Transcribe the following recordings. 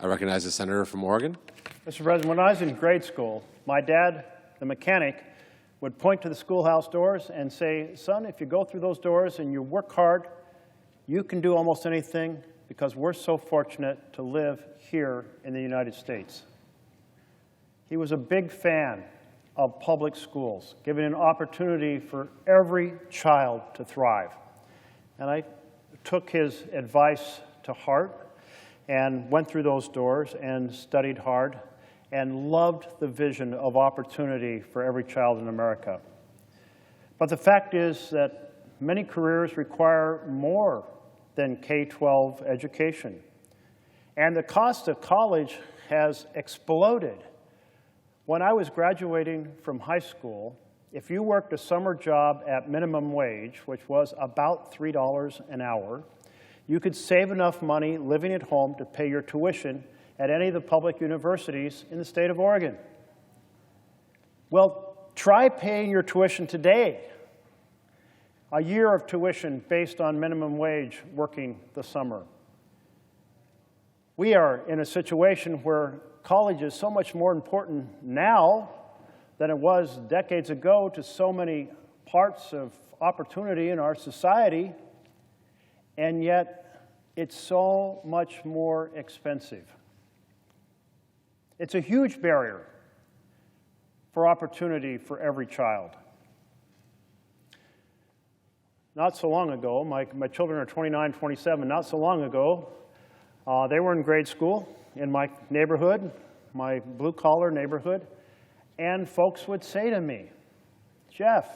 I recognize the senator from Oregon. Mr. President, when I was in grade school, my dad, the mechanic, would point to the schoolhouse doors and say, son, if you go through those doors and you work hard, you can do almost anything because we're so fortunate to live here in the United States. He was a big fan of public schools, giving an opportunity for every child to thrive. And I took his advice to heart and went through those doors and studied hard and loved the vision of opportunity for every child in America. But the fact is that many careers require more than K-12 education. And the cost of college has exploded. When I was graduating from high school, if you worked a summer job at minimum wage, which was about $3 an hour, you could save enough money living at home to pay your tuition at any of the public universities in the state of Oregon. Well, try paying your tuition today. A year of tuition based on minimum wage working the summer. We are in a situation where college is so much more important now than it was decades ago to so many parts of opportunity in our society, and yet it's so much more expensive. It's a huge barrier for opportunity for every child. Not so long ago, my children are 29, 27, not so long ago, they were in grade school in my neighborhood, my blue-collar neighborhood, and folks would say to me, Jeff,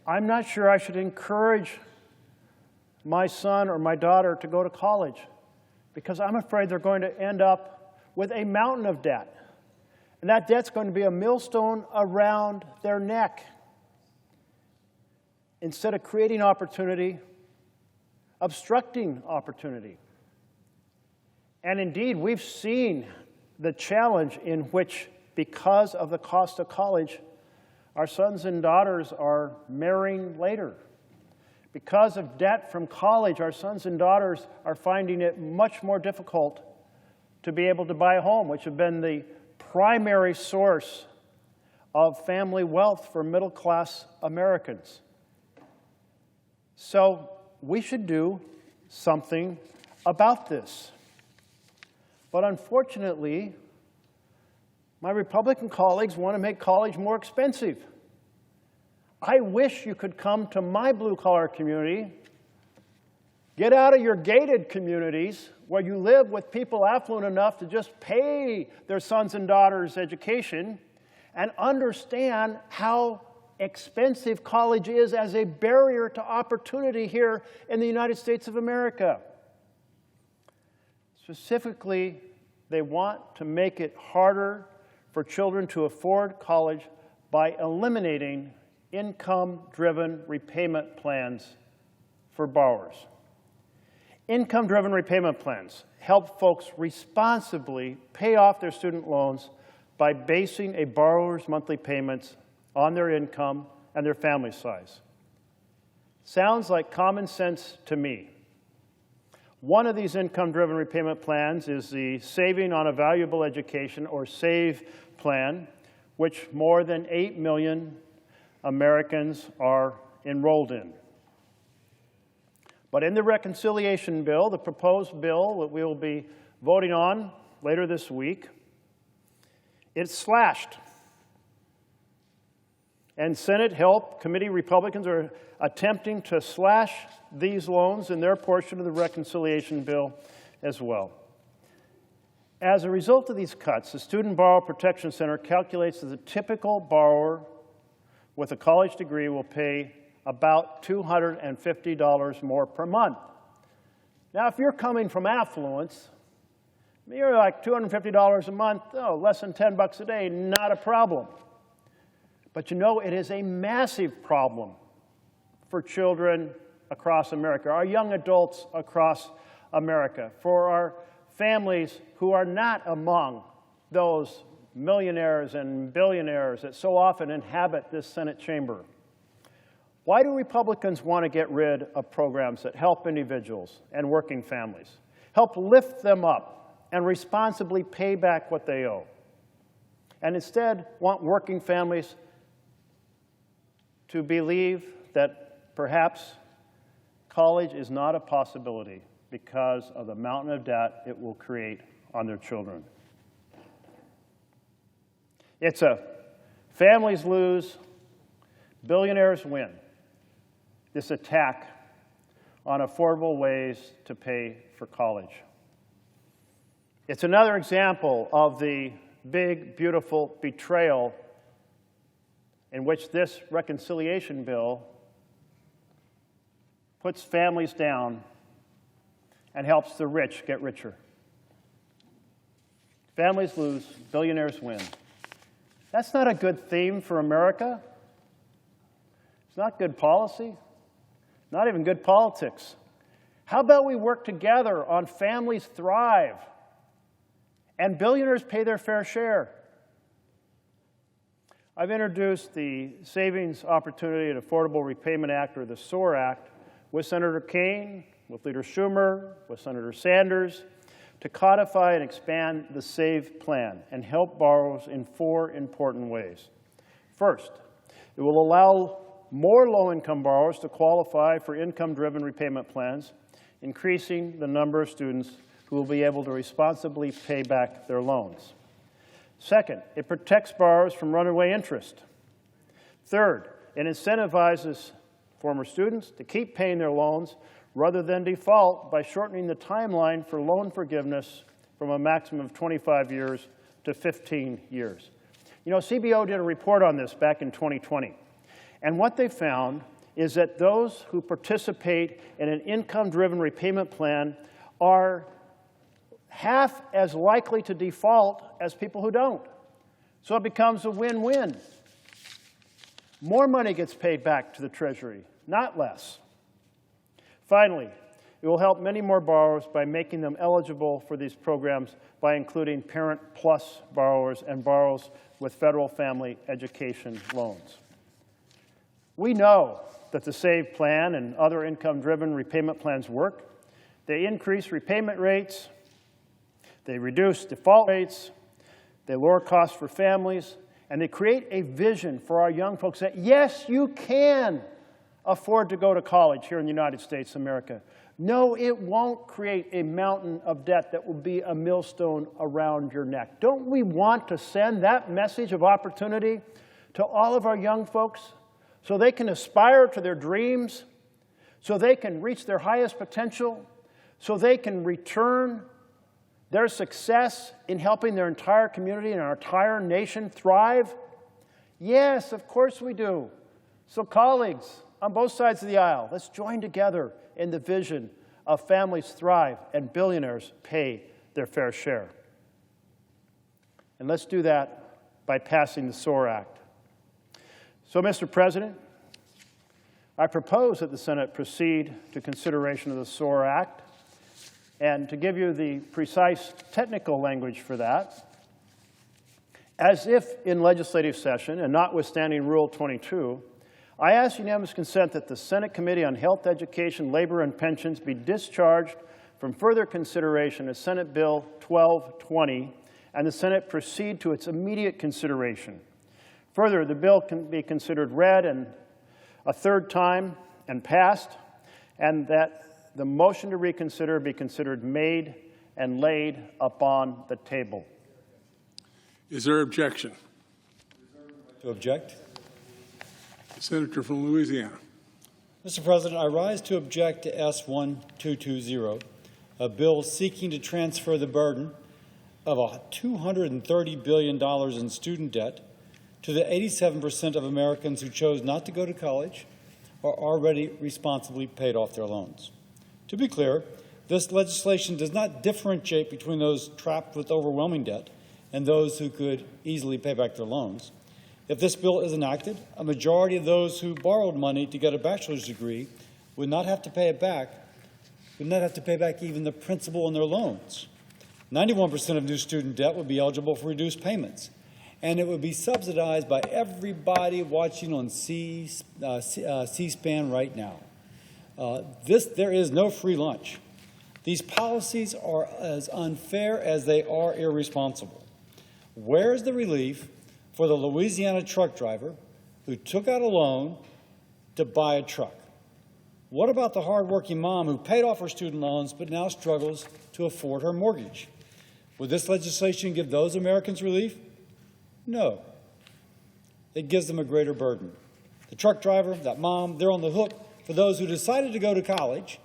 I'm not sure I should encourage my son or my daughter to go to college because I'm afraid they're going to end up with a mountain of debt. And that debt's going to be a millstone around their neck. Instead of creating opportunity, obstructing opportunity. And indeed, we've seen the challenge in which, because of the cost of college, our sons and daughters are marrying later. Because of debt from college, our sons and daughters are finding it much more difficult to be able to buy a home, which have been the primary source of family wealth for middle-class Americans. So we should do something about this. But unfortunately, my Republican colleagues want to make college more expensive. I wish you could come to my blue-collar community, get out of your gated communities where you live with people affluent enough to just pay their sons and daughters' education and understand how expensive college is as a barrier to opportunity here in the United States of America. Specifically, they want to make it harder for children to afford college by eliminating income-driven repayment plans for borrowers. Income-driven repayment plans help folks responsibly pay off their student loans by basing a borrower's monthly payments on their income and their family size. Sounds like common sense to me. One of these income-driven repayment plans is the Saving on a Valuable Education, or SAVE plan, which more than 8 million Americans are enrolled in. But in the reconciliation bill, the proposed bill that we will be voting on later this week, it's slashed. And Senate Help Committee Republicans are attempting to slash these loans in their portion of the reconciliation bill as well. As a result of these cuts, the Student Borrower Protection Center calculates that the typical borrower with a college degree will pay about $250 more per month. Now, if you're coming from affluence, you're like $250 a month, less than 10 bucks a day, not a problem. But you know, it is a massive problem for children across America, our young adults across America, for our families who are not among those millionaires and billionaires that so often inhabit this Senate chamber. Why do Republicans want to get rid of programs that help individuals and working families, help lift them up and responsibly pay back what they owe, and instead want working families to believe that perhaps college is not a possibility because of the mountain of debt it will create on their children. It's a families lose, billionaires win. This attack on affordable ways to pay for college. It's another example of the big, beautiful betrayal in which this reconciliation bill puts families down and helps the rich get richer. Families lose, billionaires win. That's not a good theme for America. It's not good policy, not even good politics. How about we work together on families thrive and billionaires pay their fair share? I've introduced the Savings Opportunity and Affordable Repayment Act, or the SOAR Act, with Senator Kaine, with Leader Schumer, with Senator Sanders, to codify and expand the SAVE plan and help borrowers in 4 important ways. First, it will allow more low-income borrowers to qualify for income-driven repayment plans, increasing the number of students who will be able to responsibly pay back their loans. Second, it protects borrowers from runaway interest. Third, it incentivizes former students to keep paying their loans rather than default by shortening the timeline for loan forgiveness from a maximum of 25 years to 15 years. You know, CBO did a report on this back in 2020, and what they found is that those who participate in an income-driven repayment plan are half as likely to default as people who don't. So it becomes a win-win. More money gets paid back to the Treasury, not less. Finally, it will help many more borrowers by making them eligible for these programs by including Parent Plus borrowers and borrowers with federal family education loans. We know that the SAVE plan and other income-driven repayment plans work. They increase repayment rates, they reduce default rates, they lower costs for families, and they create a vision for our young folks that, yes, you can afford to go to college here in the United States of America. No, it won't create a mountain of debt that will be a millstone around your neck. Don't we want to send that message of opportunity to all of our young folks so they can aspire to their dreams, so they can reach their highest potential, so they can return their success in helping their entire community and our entire nation thrive? Yes, of course we do. So colleagues on both sides of the aisle, let's join together in the vision of families thrive and billionaires pay their fair share. And let's do that by passing the SOAR Act. So, Mr. President, I propose that the Senate proceed to consideration of the SOAR Act. And to give you the precise technical language for that, as if in legislative session and notwithstanding Rule 22, I ask unanimous consent that the Senate Committee on Health, Education, Labor, and Pensions be discharged from further consideration as Senate Bill 1220, and the Senate proceed to its immediate consideration. Further, the bill can be considered read and a third time and passed, and that the motion to reconsider be considered made and laid upon the table. Is there objection? To object. Senator from Louisiana. Mr. President, I rise to object to S1220, a bill seeking to transfer the burden of $230 billion in student debt to the 87% of Americans who chose not to go to college or already responsibly paid off their loans. To be clear, this legislation does not differentiate between those trapped with overwhelming debt and those who could easily pay back their loans. If this bill is enacted, a majority of those who borrowed money to get a bachelor's degree would not have to pay it back, would not have to pay back even the principal on their loans. 91% of new student debt would be eligible for reduced payments, and it would be subsidized by everybody watching on C-SPAN right now. There is no free lunch. These policies are as unfair as they are irresponsible. Where is the relief for the Louisiana truck driver who took out a loan to buy a truck? What about the hardworking mom who paid off her student loans but now struggles to afford her mortgage? Would this legislation give those Americans relief? No. It gives them a greater burden. The truck driver, that mom, they're on the hook for those who decided to go to college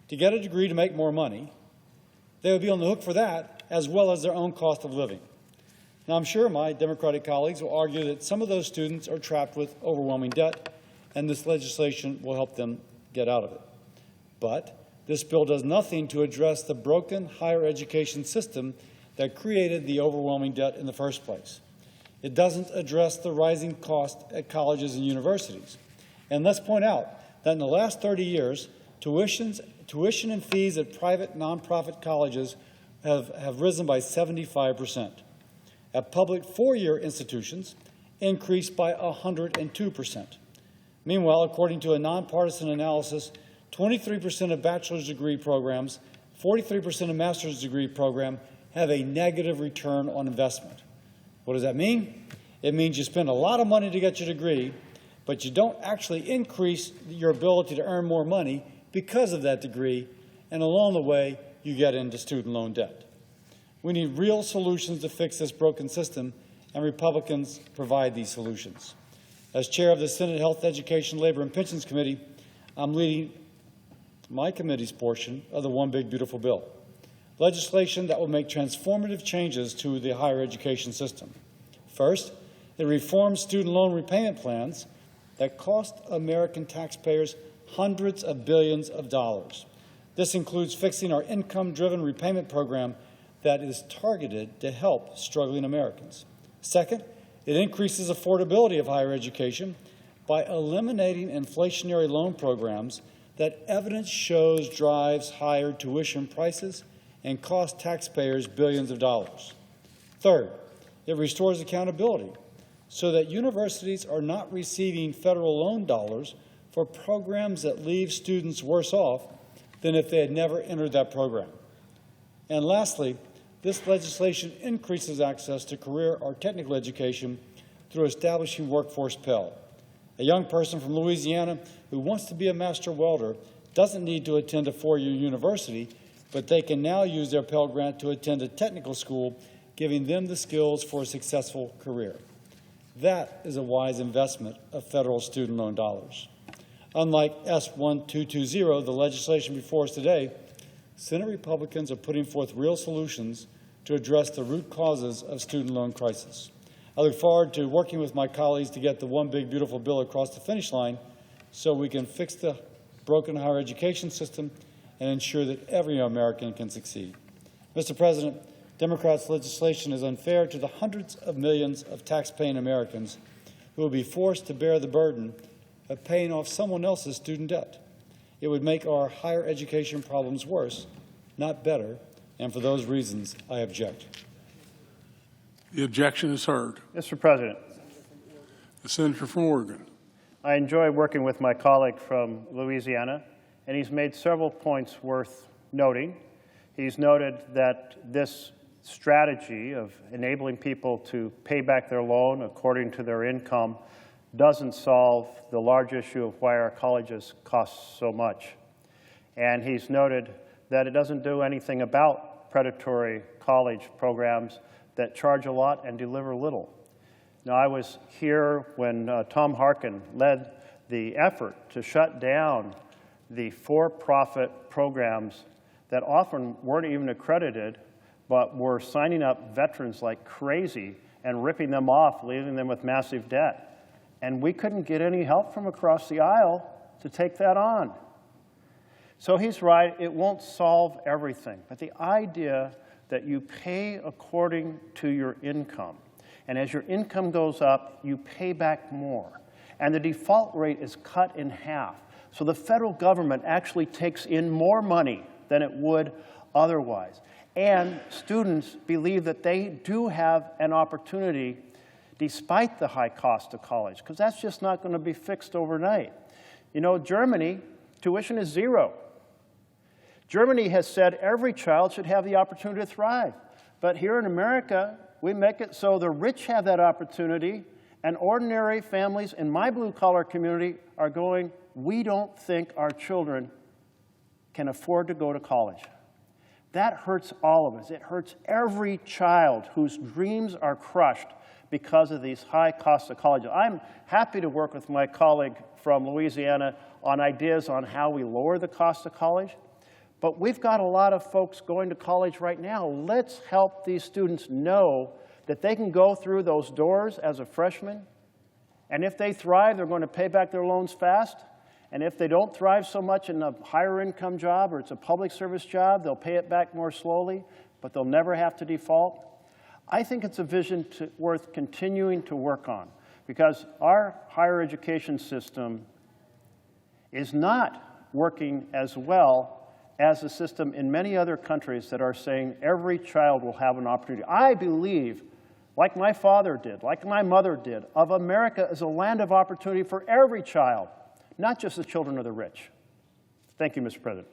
to get a degree to make more money. They would be on the hook for that, as well as their own cost of living. Now, I'm sure my Democratic colleagues will argue that some of those students are trapped with overwhelming debt, and this legislation will help them get out of it. But this bill does nothing to address the broken higher education system that created the overwhelming debt in the first place. It doesn't address the rising cost at colleges and universities. And let's point out that in the last 30 years, tuition and fees at private nonprofit colleges have risen by 75%. At public four-year institutions, increased by 102%. Meanwhile, according to a nonpartisan analysis, 23% of bachelor's degree programs, 43% of master's degree programs have a negative return on investment. What does that mean? It means you spend a lot of money to get your degree, but you don't actually increase your ability to earn more money because of that degree, and along the way, you get into student loan debt. We need real solutions to fix this broken system, and Republicans provide these solutions. As chair of the Senate Health, Education, Labor, and Pensions Committee, I'm leading my committee's portion of the One Big Beautiful Bill, legislation that will make transformative changes to the higher education system. First, it reforms student loan repayment plans that cost American taxpayers hundreds of billions of dollars. This includes fixing our income-driven repayment program that is targeted to help struggling Americans. Second, it increases affordability of higher education by eliminating inflationary loan programs that evidence shows drives higher tuition prices and cost taxpayers billions of dollars. Third, it restores accountability so that universities are not receiving federal loan dollars for programs that leave students worse off than if they had never entered that program. And lastly, this legislation increases access to career or technical education through establishing Workforce Pell. A young person from Louisiana who wants to be a master welder doesn't need to attend a four-year university, but they can now use their Pell Grant to attend a technical school, giving them the skills for a successful career. That is a wise investment of federal student loan dollars. Unlike S-1220, the legislation before us today, Senate Republicans are putting forth real solutions to address the root causes of student loan crisis. I look forward to working with my colleagues to get the One Big Beautiful Bill across the finish line so we can fix the broken higher education system and ensure that every American can succeed. Mr. President, Democrats' legislation is unfair to the hundreds of millions of tax-paying Americans who will be forced to bear the burden of paying off someone else's student debt. It would make our higher education problems worse, not better, and for those reasons, I object. The objection is heard. Mr. President, The senator from Oregon. I enjoy working with my colleague from Louisiana, and he's made several points worth noting. He's noted that this strategy of enabling people to pay back their loan according to their income doesn't solve the large issue of why our colleges cost so much. And he's noted that it doesn't do anything about predatory college programs that charge a lot and deliver little. Now, I was here when Tom Harkin led the effort to shut down the for-profit programs that often weren't even accredited, but were signing up veterans like crazy and ripping them off, leaving them with massive debt. And we couldn't get any help from across the aisle to take that on. So he's right, it won't solve everything. But the idea that you pay according to your income, and as your income goes up, you pay back more. And the default rate is cut in half. So the federal government actually takes in more money than it would otherwise. And students believe that they do have an opportunity despite the high cost of college, because that's just not going to be fixed overnight. You know, Germany, tuition is 0. Germany has said every child should have the opportunity to thrive. But here in America, we make it so the rich have that opportunity, and ordinary families in my blue-collar community are going, we don't think our children can afford to go to college. That hurts all of us. It hurts every child whose dreams are crushed because of these high costs of college. I'm happy to work with my colleague from Louisiana on ideas on how we lower the cost of college. But we've got a lot of folks going to college right now. Let's help these students know that they can go through those doors as a freshman, and if they thrive, they're going to pay back their loans fast. And if they don't thrive so much in a higher income job or it's a public service job, they'll pay it back more slowly, but they'll never have to default. I think it's a vision worth continuing to work on, because our higher education system is not working as well as the system in many other countries that are saying every child will have an opportunity. I believe, like my father did, like my mother did, of America as a land of opportunity for every child, not just the children of the rich. Thank you, Mr. President.